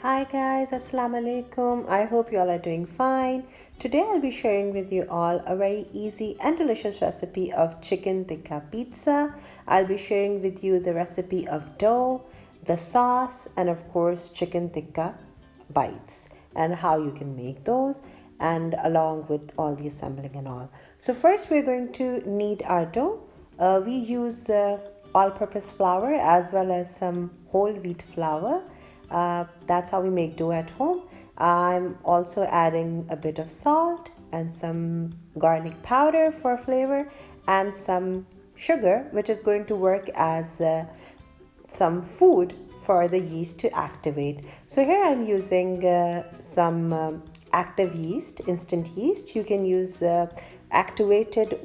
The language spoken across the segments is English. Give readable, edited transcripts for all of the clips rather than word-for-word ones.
Hi guys, Assalamu alaikum. I hope you all are doing fine. Today I'll be sharing with you all a very easy and delicious recipe of chicken tikka pizza. I'll be sharing with you the recipe of dough, the sauce, and of course chicken tikka bites and how you can make those and along with all the assembling and all. So first we're going to knead our dough. We use all-purpose flour as well as some whole wheat flour. That's how we make dough at home. I'm also adding a bit of salt and some garlic powder for flavor and some sugar, which is going to work as some food for the yeast to activate. So here I'm using some active yeast, instant yeast. You can use activated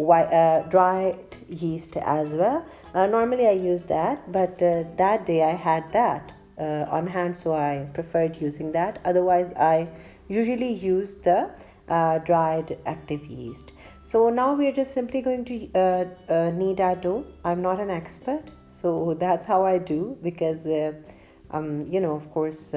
dried yeast as well. Normally I use that, but that day I had that on hand, so I preferred using that. Otherwise I usually use the dried active yeast. So now we're just simply going to knead our dough. I'm not an expert, so that's how I do, because of course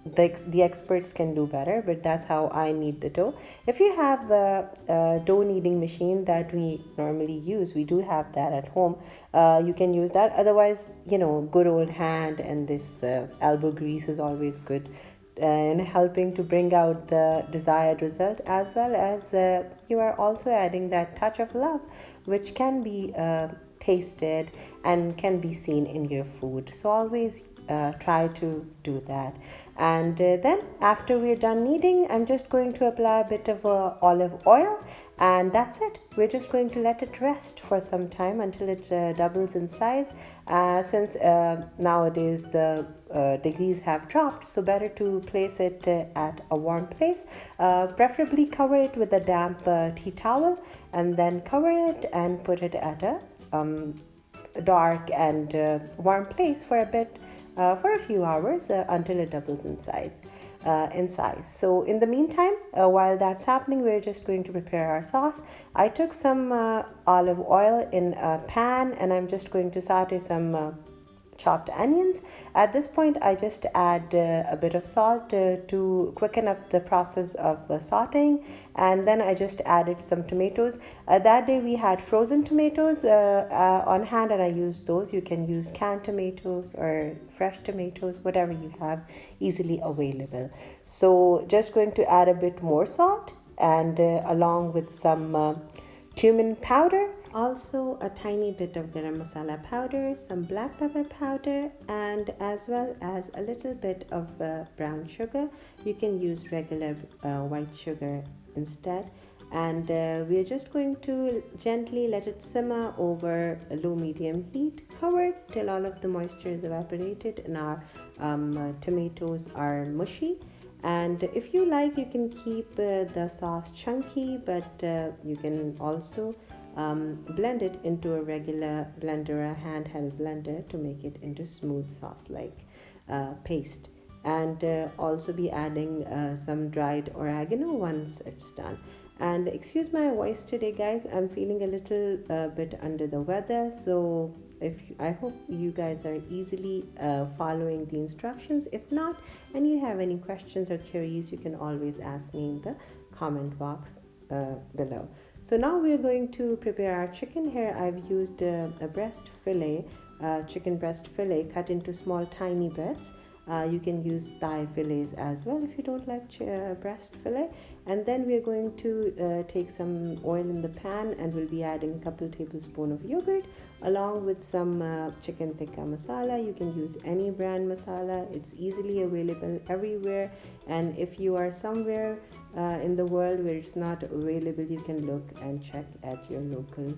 the experts can do better, but that's how I knead the dough. If you have a dough kneading machine that we normally use, we do have that at home, you can use that. Otherwise, good old hand and this elbow grease is always good in helping to bring out the desired result, as well as you are also adding that touch of love, which can be tasted and can be seen in your food. So always try to do that. And then after we're done kneading, I'm just going to apply a bit of olive oil, and that's it. We're just going to let it rest for some time until it doubles in size, since nowadays the degrees have dropped, so better to place it at a warm place. Preferably cover it with a damp tea towel, and then cover it and put it at a dark and warm place for a bit, for a few hours, until it doubles in size. So in the meantime, while that's happening, we're just going to prepare our sauce. I took some olive oil in a pan, and I'm just going to saute some chopped onions. At this point, I just add a bit of salt to quicken up the process of sauteing, and then I just added some tomatoes. That day we had frozen tomatoes on hand, and I used those. You can use canned tomatoes or fresh tomatoes, whatever you have easily available. So just going to add a bit more salt, and along with some cumin powder, also a tiny bit of garam masala powder, some black pepper powder, and as well as a little bit of brown sugar. You can use regular white sugar instead. And we're just going to gently let it simmer over a low medium heat, covered till all of the moisture is evaporated and our tomatoes are mushy. And if you like, you can keep the sauce chunky, but you can also blend it into a regular blender, a handheld blender, to make it into smooth sauce like paste. And also be adding some dried oregano once it's done. And excuse my voice today, guys, I'm feeling a little bit under the weather, so I hope you guys are easily following the instructions. If not, and you have any questions or queries, you can always ask me in the comment box below. So now we're going to prepare our chicken. Here I've used a breast fillet, chicken breast fillet cut into small tiny bits. You can use thigh fillets as well if you don't like breast fillet. And then we're going to take some oil in the pan, and we'll be adding a couple tablespoons of yogurt along with some chicken tikka masala. You can use any brand masala. It's easily available everywhere. And if you are somewhere in the world where it's not available, you can look and check at your local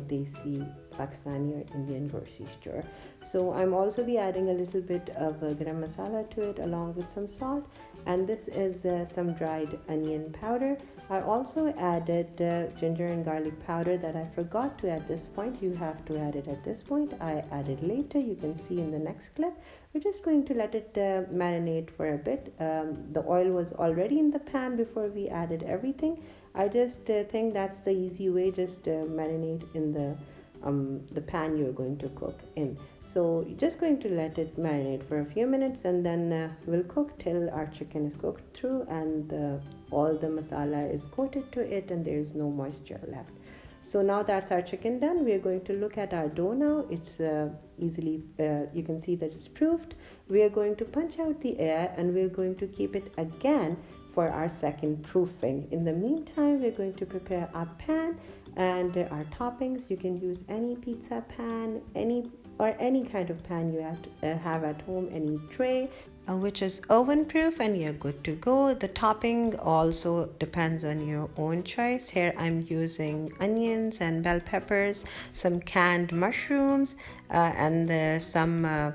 Desi, Pakistani or Indian grocery store. So I'm also be adding a little bit of garam masala to it along with some salt, and this is some dried onion powder. I also added ginger and garlic powder that I forgot to add this point. You have to add it at this point. I added later. You can see in the next clip. We're just going to let it marinate for a bit. The oil was already in the pan before we added everything. I just think that's the easy way. Just marinate in the the pan you're going to cook in. So you're just going to let it marinate for a few minutes, and then we'll cook till our chicken is cooked through and all the masala is coated to it and there is no moisture left. So now that's our chicken done. We're going to look at our dough now. It's you can see that it's proofed. We are going to punch out the air and we're going to keep it again for our second proofing. In the meantime, we're going to prepare our pan and our toppings. You can use any pizza pan, any kind of pan you have at home, any tray, which is oven proof, and you're good to go. The topping also depends on your own choice. Here I'm using onions and bell peppers, some canned mushrooms, and some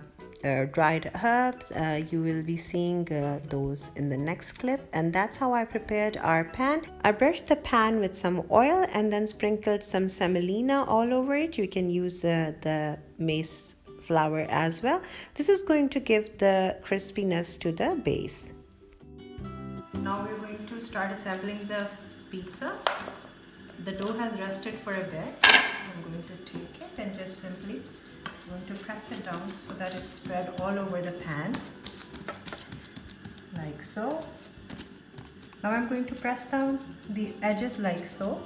dried herbs. You will be seeing those in the next clip, and that's how I prepared our pan. I brushed the pan with some oil and then sprinkled some semolina all over it. You can use the maize flour as well. This is going to give the crispiness to the base. Now we're going to start assembling the pizza. The dough has rested for a bit. I'm going to take it and just simply going to press it down so that it's spread all over the pan, like so. Now I'm going to press down the edges like so.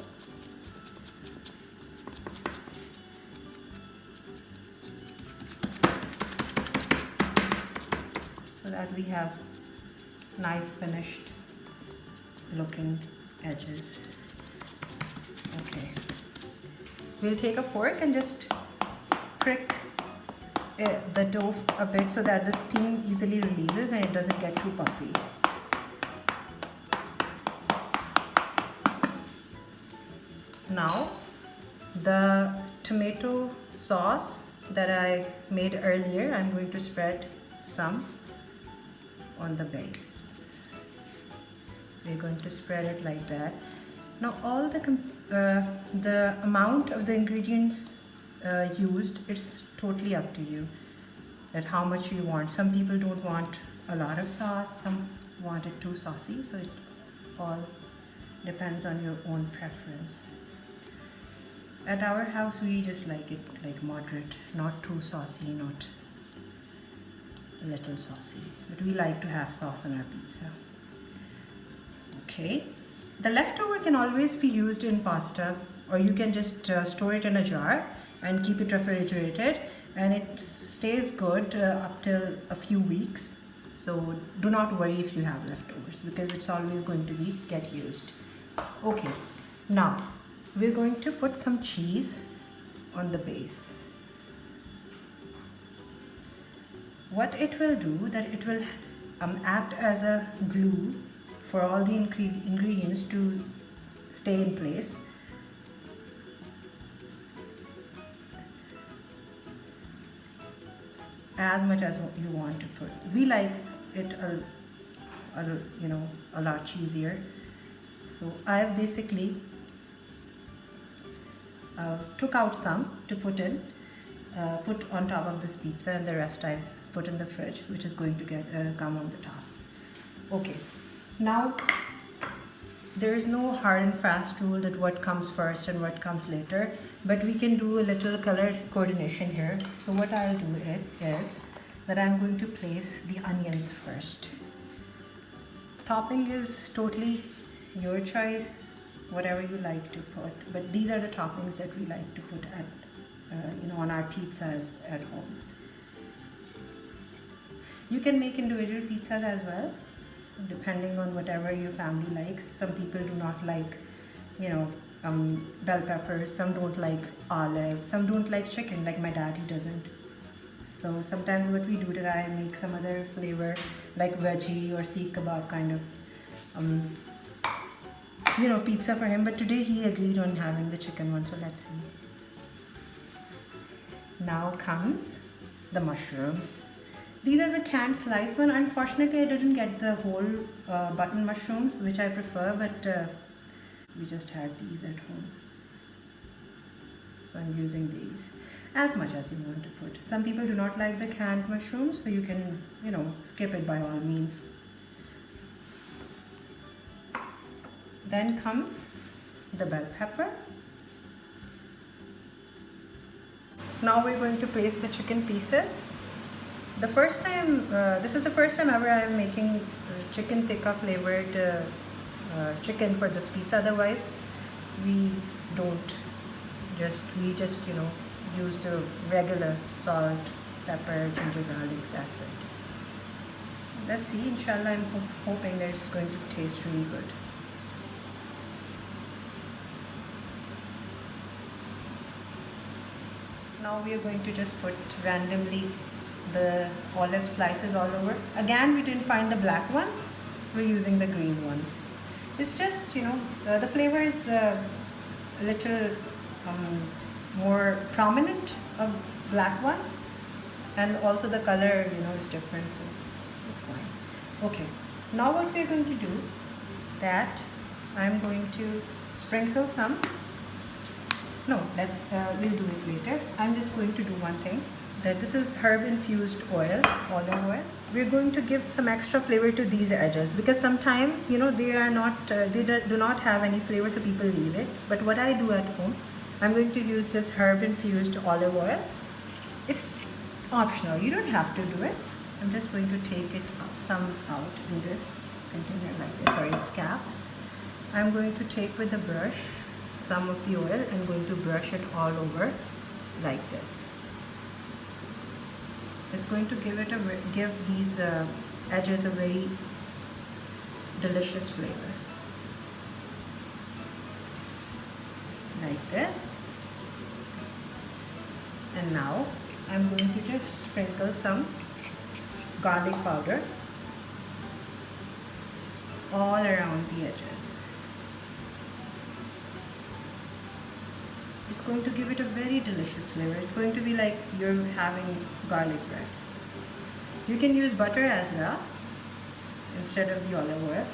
So that we have nice finished looking edges. Okay. We'll take a fork and just prick the dough a bit so that the steam easily releases and it doesn't get too puffy. Now the tomato sauce that I made earlier, I'm going to spread some on the base. We're going to spread it like that. Now all the amount of the ingredients used, it's totally up to you that how much you want. Some people don't want a lot of sauce, some want it too saucy, so it all depends on your own preference. At our house we just like it like moderate, not too saucy, not a little saucy, but we like to have sauce on our pizza. Okay, the leftover can always be used in pasta, or you can just store it in a jar and keep it refrigerated, and it stays good up till a few weeks. So do not worry if you have leftovers, because it's always going to get used. Okay, now we're going to put some cheese on the base. What it will do, that it will act as a glue for all the ingredients to stay in place. As much as you want to put. We like it a lot cheesier. So I've basically took out some to put on top of this pizza, and the rest I've put in the fridge, which is going to come on the top. Okay, now there is no hard and fast rule that what comes first and what comes later, but we can do a little color coordination here. So what I'll do is that I'm going to place the onions first. Topping is totally your choice, whatever you like to put, but these are the toppings that we like to put at on our pizzas at home. You can make individual pizzas as well, depending on whatever your family likes. Some people do not like bell peppers, some don't like olive, some don't like chicken, like my dad, he doesn't. So sometimes what we do, that I make some other flavor like veggie or seekh kebab kind of pizza for him, but today he agreed on having the chicken one, so let's see. Now comes the mushrooms. These are the canned sliced one. Unfortunately, I didn't get the whole button mushrooms, which I prefer, but we just had these at home. So I'm using these as much as you want to put. Some people do not like the canned mushrooms, so you can, skip it by all means. Then comes the bell pepper. Now we're going to place the chicken pieces. The first time, this is the first time ever I am making chicken tikka flavored chicken for this pizza. Otherwise, we don't. We just use the regular salt, pepper, ginger, garlic. That's it. Let's see. Inshallah, I'm hoping that it's going to taste really good. Now we are going to just put randomly the olive slices all over. Again, we didn't find the black ones, so we're using the green ones. It's just, the flavor is a little more prominent of black ones, and also the color, is different, so it's fine. Okay, now what we're going to do, that I'm going to sprinkle some. No, we'll do it later. I'm just going to do one thing. That this is herb infused oil, olive oil. We're going to give some extra flavor to these edges because sometimes they are not, they do not have any flavor, so people leave it. But what I do at home, I'm going to use this herb infused olive oil. It's optional. You don't have to do it. I'm just going to take it some out in this container like this, or its cap. I'm going to take with a brush some of the oil and going to brush it all over like this. It's going to give these edges a very delicious flavor. Like this. And now I'm going to just sprinkle some garlic powder all around the edges. It's going to give it a very delicious flavor. It's going to be like you're having garlic bread. You can use butter as well instead of the olive oil.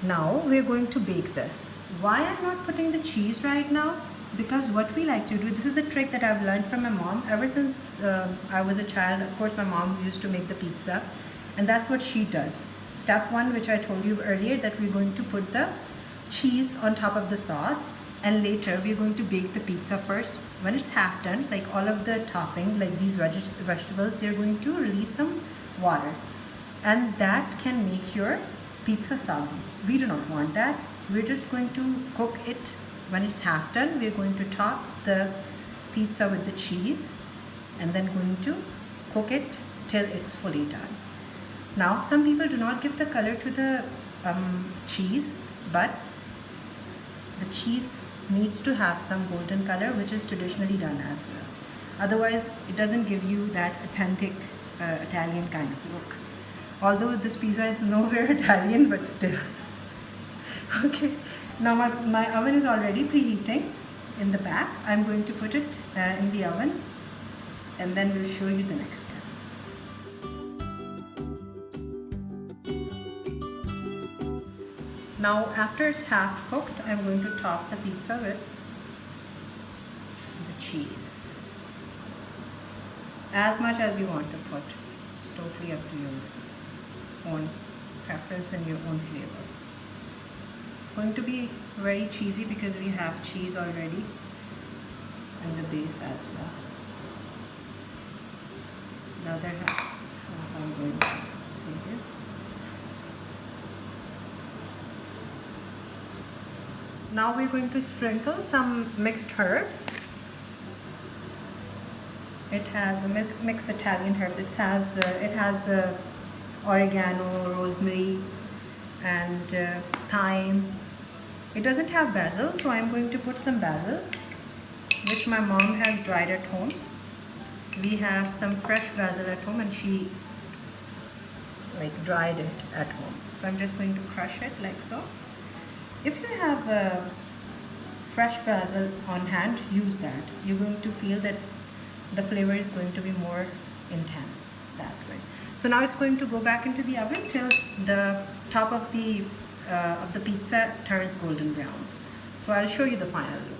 Now we're going to bake this. Why I'm not putting the cheese right now? Because what we like to do, this is a trick that I've learned from my mom. Ever since I was a child, of course my mom used to make the pizza, and that's what she does. Step one, which I told you earlier, that we're going to put the cheese on top of the sauce. And later we're going to bake the pizza first. When it's half done, like all of the topping, like these vegetables, they're going to release some water. And that can make your pizza soggy. We do not want that. We're just going to cook it when it's half done. We're going to top the pizza with the cheese and then going to cook it till it's fully done. Now, some people do not give the color to the cheese, but the cheese needs to have some golden color, which is traditionally done as well. Otherwise, it doesn't give you that authentic Italian kind of look. Although this pizza is nowhere Italian, but still. Okay, now my oven is already preheating in the back. I'm going to put it in the oven, and then we'll show you the next step. Now after it's half cooked, I'm going to top the pizza with the cheese. As much as you want to put. It's totally up to your own preference and your own flavor. It's going to be very cheesy because we have cheese already in the base as well. The other half I'm going to save it. Now we're going to sprinkle some mixed herbs. It has a mixed Italian herbs. It has oregano, rosemary, and thyme. It doesn't have basil, so I'm going to put some basil, which my mom has dried at home. We have some fresh basil at home, and she dried it at home. So I'm just going to crush it like so. If you have fresh basil on hand, use that. You're going to feel that the flavor is going to be more intense that way. So now it's going to go back into the oven till the top of the pizza turns golden brown. So I'll show you the final look.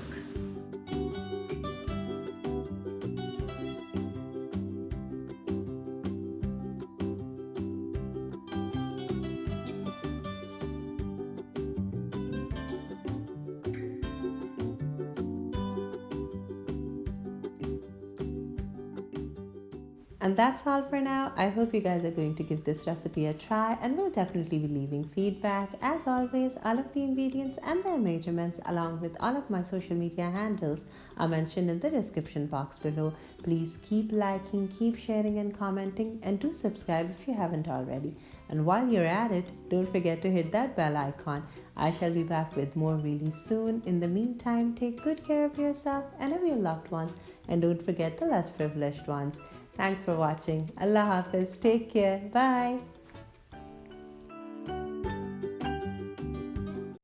And that's all for now. I hope you guys are going to give this recipe a try and will definitely be leaving feedback. As always, all of the ingredients and their measurements along with all of my social media handles are mentioned in the description box below. Please keep liking, keep sharing and commenting, and do subscribe if you haven't already. And while you're at it, don't forget to hit that bell icon. I shall be back with more really soon. In the meantime, take good care of yourself and of your loved ones, and don't forget the less privileged ones. Thanks for watching. Allah Hafiz. Take care. Bye.